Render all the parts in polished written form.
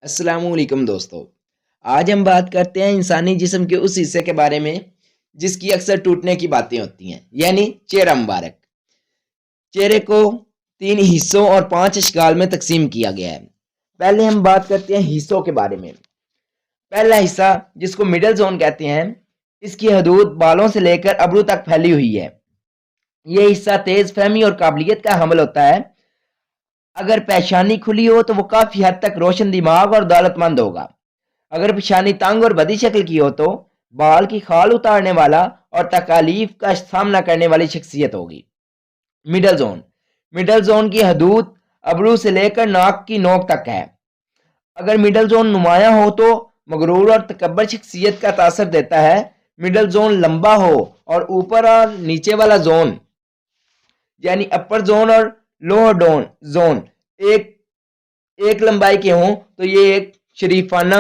السلام علیکم دوستو، آج ہم بات کرتے ہیں انسانی جسم کے اس حصے کے بارے میں جس کی اکثر ٹوٹنے کی باتیں ہوتی ہیں، یعنی چہرہ مبارک۔ چہرے کو 3 حصوں اور 5 اشکال میں تقسیم کیا گیا ہے۔ پہلے ہم بات کرتے ہیں حصوں کے بارے میں۔ پہلا حصہ جس کو مڈل زون کہتے ہیں، اس کی حدود بالوں سے لے کر ابرو تک پھیلی ہوئی ہے۔ یہ حصہ تیز فہمی اور قابلیت کا حامل ہوتا ہے۔ اگر پیشانی کھلی ہو تو وہ کافی حد تک روشن دماغ اور دولت مند ہوگا۔ اگر پیشانی تنگ اور بدی شکل کی ہو تو بال کی کھال اتارنے والا اور تکالیف کا سامنا کرنے والی شخصیت ہوگی۔ مڈل زون کی حدود ابرو سے لے کر ناک کی نوک تک ہے۔ اگر مڈل زون نمایاں ہو تو مغرور اور تکبر شخصیت کا تاثر دیتا ہے۔ مڈل زون لمبا ہو اور اوپر اور نیچے والا زون یعنی اپر زون اور لوور زون ایک لمبائی کے ہوں تو یہ ایک شریفانہ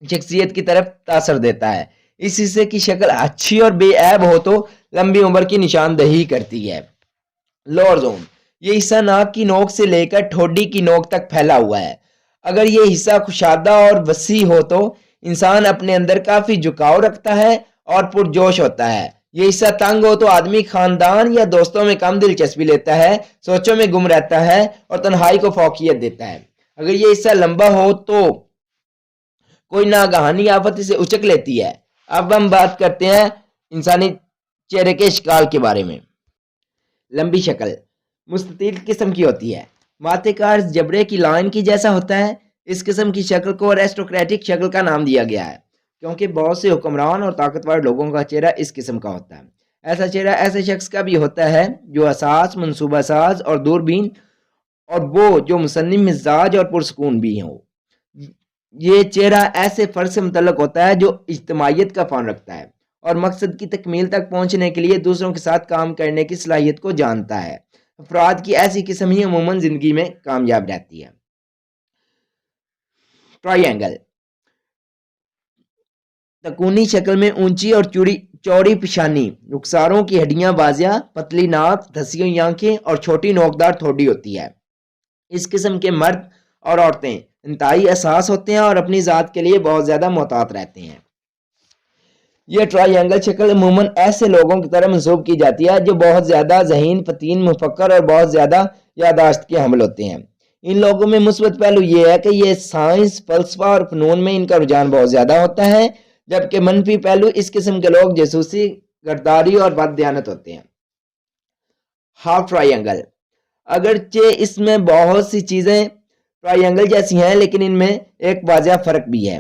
شخصیت کی طرف تاثر دیتا ہے۔ اس حصے کی شکل اچھی اور بے عیب ہو تو لمبی عمر کی نشاندہی کرتی ہے۔ لوور زون یہ حصہ ناک کی نوک سے لے کر ٹھوڈی کی نوک تک پھیلا ہوا ہے۔ اگر یہ حصہ کشادہ اور وسیع ہو تو انسان اپنے اندر کافی جھکاؤ رکھتا ہے اور پرجوش ہوتا ہے۔ یہ حصہ تنگ ہو تو آدمی خاندان یا دوستوں میں کم دلچسپی لیتا ہے، سوچوں میں گم رہتا ہے اور تنہائی کو فوقیت دیتا ہے۔ اگر یہ حصہ لمبا ہو تو کوئی ناگہانی آفت اسے اچک لیتی ہے۔ اب ہم بات کرتے ہیں انسانی چہرے کے اشکال کے بارے میں۔ لمبی شکل مستطیل قسم کی ہوتی ہے، ماتھے کا عرض جبڑے کی لائن کی جیسا ہوتا ہے۔ اس قسم کی شکل کو ایرسٹوکریٹک شکل کا نام دیا گیا ہے کیونکہ بہت سے حکمران اور طاقتور لوگوں کا چہرہ اس قسم کا ہوتا ہے۔ ایسا چہرہ ایسے شخص کا بھی ہوتا ہے جو حساس، منصوبہ ساز اور دوربین، اور وہ جو مصنف مزاج اور پرسکون بھی ہو۔ یہ چہرہ ایسے فرد سے متعلق ہوتا ہے جو اجتماعیت کا فن رکھتا ہے اور مقصد کی تکمیل تک پہنچنے کے لیے دوسروں کے ساتھ کام کرنے کی صلاحیت کو جانتا ہے۔ افراد کی ایسی قسم ہی عموماً زندگی میں کامیاب رہتی ہے۔ ٹرائی اینگل تکونی شکل میں اونچی اور چوڑی پیشانی، رخساروں کی ہڈیاں واضح، پتلی ناک، دھسی ہوئی آنکھیں اور چھوٹی نوکدار ٹھوڈی ہوتی ہے۔ اس قسم کے مرد اور عورتیں انتہائی حساس ہوتے ہیں اور اپنی ذات کے لیے بہت زیادہ محتاط رہتے ہیں۔ یہ ٹرائی اینگل شکل عموماً ایسے لوگوں کی طرح منسوب کی جاتی ہے جو بہت زیادہ ذہین، فطین، مفکر اور بہت زیادہ یادداشت کے حامل ہوتے ہیں۔ ان لوگوں میں مثبت پہلو یہ ہے کہ یہ سائنس، فلسفہ اور فنون میں ان کا رجحان بہت زیادہ ہوتا ہے، جبکہ منفی پہلو اس قسم کے لوگ جاسوسی، غداری اور بد دیانت ہوتے ہیں۔ ہاف ٹرائی اینگل اگرچہ اس میں بہت سی چیزیں ٹرائی اینگل جیسی ہیں لیکن ان میں ایک واضح فرق بھی ہے۔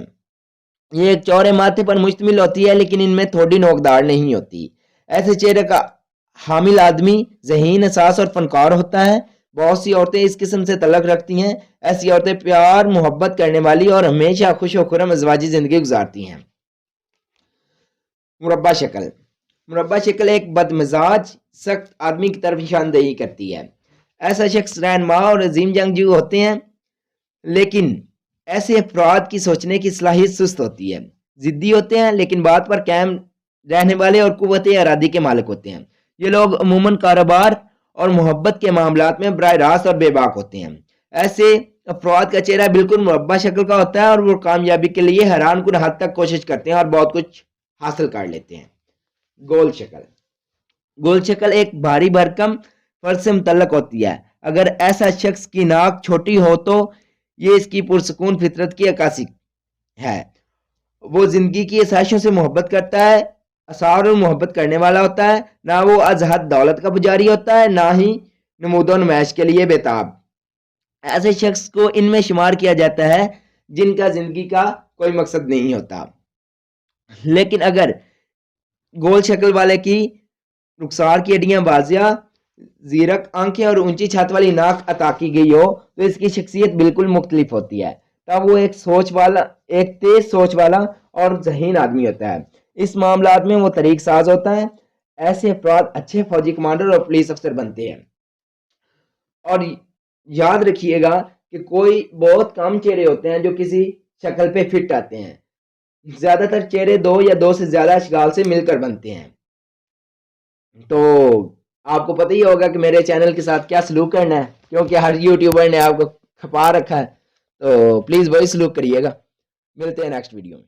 یہ ایک چوڑے ماتھے پر مشتمل ہوتی ہے لیکن ان میں تھوڑی نوکدار نہیں ہوتی۔ ایسے چہرے کا حامل آدمی ذہین، حساس اور فنکار ہوتا ہے۔ بہت سی عورتیں اس قسم سے تعلق رکھتی ہیں۔ ایسی عورتیں پیار، محبت کرنے والی اور ہمیشہ خوش و خرم ازدواجی زندگی گزارتی ہیں۔ مربع شکل ایک بدمزاج، سخت آدمی کی طرف نشاندہی کرتی ہے۔ ایسا شخص رہنما اور عظیم جنگجو ہوتے ہیں، لیکن ایسے افراد کی سوچنے کی صلاحیت سست ہوتی ہے۔ ضدی ہوتے ہیں لیکن بات پر قائم رہنے والے اور قوت ارادی کے مالک ہوتے ہیں۔ یہ لوگ عموماً کاروبار اور محبت کے معاملات میں براہ راست اور بے باک ہوتے ہیں۔ ایسے افراد کا چہرہ بالکل مربع شکل کا ہوتا ہے اور وہ کامیابی کے لیے حیران کن حد تک کوشش کرتے ہیں اور بہت کچھ حاصل کر لیتے ہیں۔ گول شکل ایک بھاری بھرکم فرد سے متعلق ہوتی ہے۔ اگر ایسا شخص کی ناک چھوٹی ہو تو یہ اس کی پرسکون فطرت کی عکاسی ہے۔ وہ زندگی کی آسائشوں سے محبت کرتا ہے، اثار اور محبت کرنے والا ہوتا ہے۔ نہ وہ از حد دولت کا پجاری ہوتا ہے، نہ ہی نمود و نمائش کے لیے بےتاب۔ ایسے شخص کو ان میں شمار کیا جاتا ہے جن کا زندگی کا کوئی مقصد نہیں ہوتا۔ لیکن اگر گول شکل والے کی رخسار کی ہڈیاں واضح، زیرک آنکھیں اور اونچی چھات والی ناک عطا کی گئی ہو تو اس کی شخصیت بالکل مختلف ہوتی ہے۔ تب وہ ایک تیز سوچ والا اور ذہین آدمی ہوتا ہے۔ اس معاملات میں وہ طریق ساز ہوتا ہے۔ ایسے افراد اچھے فوجی کمانڈر اور پولیس افسر بنتے ہیں۔ اور یاد رکھیے گا کہ کوئی بہت کم چہرے ہوتے ہیں جو کسی شکل پہ فٹ آتے ہیں۔ زیادہ تر چہرے 2 یا 2 سے زیادہ اشکال سے مل کر بنتے ہیں۔ تو آپ کو پتہ ہی ہوگا کہ میرے چینل کے ساتھ کیا سلوک کرنا ہے، کیونکہ ہر یوٹیوبر نے آپ کو کھپا رکھا ہے۔ تو پلیز وہی سلوک کریے گا. ملتے ہیں نیکسٹ ویڈیو میں.